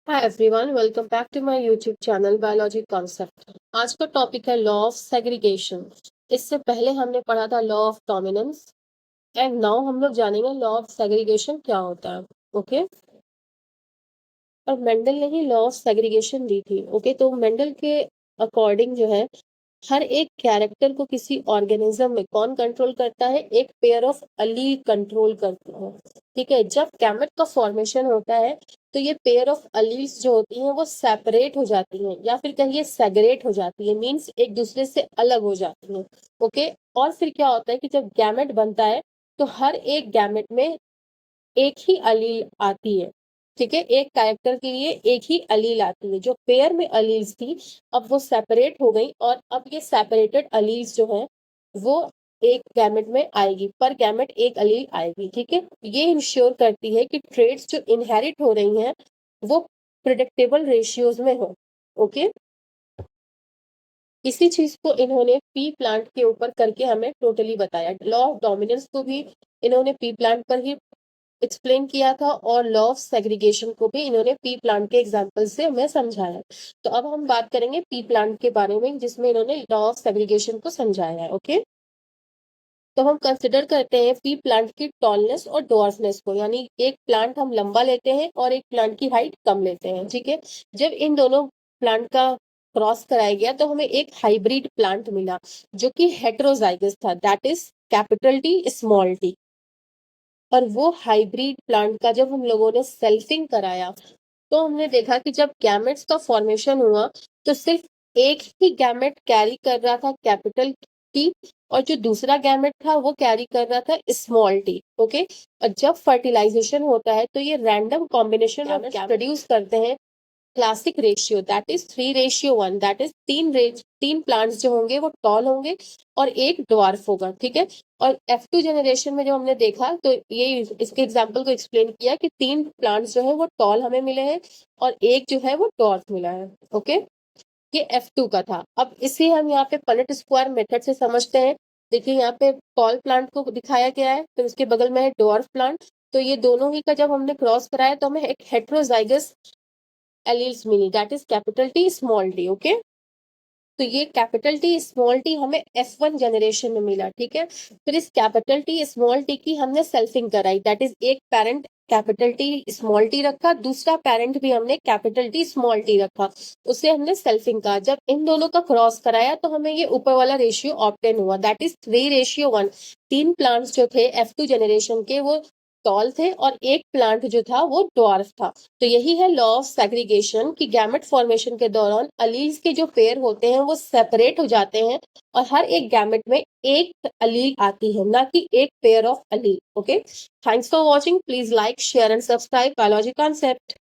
Hi everyone, welcome back to my YouTube channel biology concept. आज का topic है law of segregation. इससे पहले हमने पढ़ा था law of dominance and now हम लोग जानेंगे लॉ ऑफ सेग्रीगेशन क्या होता है। ओके, और मेंडल ने ही लॉ ऑफ सेग्रीगेशन दी थी। ओके, तो मेंडल के अकॉर्डिंग जो है हर एक कैरेक्टर को किसी ऑर्गेनिज्म में कौन कंट्रोल करता है? एक पेयर ऑफ अलील कंट्रोल करता है। ठीक है, जब गैमेट का फॉर्मेशन होता है तो ये पेयर ऑफ अलील्स जो होती हैं वो सेपरेट हो जाती हैं या फिर कहिए सेग्रेट हो जाती है, मींस एक दूसरे से अलग हो जाती हैं। ओके, और फिर क्या होता है कि जब गैमेट बनता है तो हर एक गैमेट में एक ही अलील आती है। ठीक है, एक कैरेक्टर के लिए एक ही अलील आती है। जो पेयर में अलील्स थी अब वो सेपरेट हो गई और अब ये सेपरेटेड अलील्स जो है वो एक गैमेट में आएगी, पर गैमेट एक अलील आएगी। ठीक है, ये इंश्योर करती है कि ट्रेड्स जो इनहेरिट हो रही हैं वो प्रिडिक्टेबल रेशियोज में हो। ओके, इसी चीज को इन्होंने पी प्लांट के ऊपर करके हमें टोटली बताया। लॉ ऑफ डोमिनेंस को भी इन्होंने पी प्लांट पर ही एक्सप्लेन किया था और लॉ ऑफ सेग्रीगेशन को भी इन्होंने पी प्लांट के एग्जांपल से हमें समझाया। तो अब हम बात करेंगे पी प्लांट के बारे में जिसमें इन्होंने लॉ ऑफ सेग्रीगेशन को समझाया है। ओके, तो हम कंसिडर करते हैं पी प्लांट की टॉलनेस और डॉर्फनेस को, यानी एक प्लांट हम लंबा लेते हैं और एक प्लांट की हाइट कम लेते हैं। ठीक है, जब इन दोनों प्लांट का क्रॉस कराया गया तो हमें एक हाइब्रिड प्लांट मिला जो कि हेटेरोजाइगस था, that is capital T small T. और वो हाइब्रिड प्लांट का जब हम लोगों ने सेल्फिंग कराया तो हमने देखा कि जब गैमेट्स का फॉर्मेशन हुआ तो सिर्फ एक ही गैमेट कैरी कर रहा था कैपिटल टी और जो दूसरा गैमेट था वो कैरी कर रहा था स्मॉल टी। ओके, और जब फर्टिलाइजेशन होता है तो ये random combination of gametes produce करते हैं classic ratio, that is 3:1। That is तीन प्लांट्स जो होंगे वो टॉल होंगे और एक ड्वार्फ होगा। ठीक है, और F2 जनरेशन में जो हमने देखा तो ये इसके एग्जांपल को एक्सप्लेन किया कि तीन प्लांट्स जो है वो टॉल हमें मिले हैं और एक जो है वो डॉर्फ मिला है। ओके, ये F2 का था। अब इसे हम यहाँ पे पनेट स्क्वायर मेथड से समझते हैं। देखिए यहाँ पे टॉल प्लांट को दिखाया गया है, फिर उसके बगल में है डॉर्फ प्लांट। तो ये दोनों ही का जब हमने क्रॉस कराया तो हमें एक हेट्रोजाइगस एलील्स मिली, that is capital T small T. Okay, तो ये कैपिटल टी स्मॉल टी हमें F1 जनरेशन में मिला। ठीक है, फिर इस कैपिटल टी स्मॉल टी की हमने सेल्फिंग कराई, दैट इज एक parent capital T small T रखा, दूसरा पेरेंट भी हमने कैपिटल टी स्मॉल टी रखा, उसे हमने सेल्फिंग कहा। जब इन दोनों का क्रॉस कराया तो हमें ये ऊपर वाला रेशियो ऑब्टेन हुआ, दैट इज 3:1। तीन प्लांट्स जो थे F2 जनरेशन के वो टॉल थे और एक प्लांट जो था वो ड्वार्फ था। तो यही है लॉ ऑफ सेग्रीगेशन कि गैमेट फॉर्मेशन के दौरान अलील्स के जो पेयर होते हैं वो सेपरेट हो जाते हैं और हर एक गैमेट में एक अलील आती है, ना कि एक pair of allele. Okay, thanks for watching. Please like share and subscribe biology concept.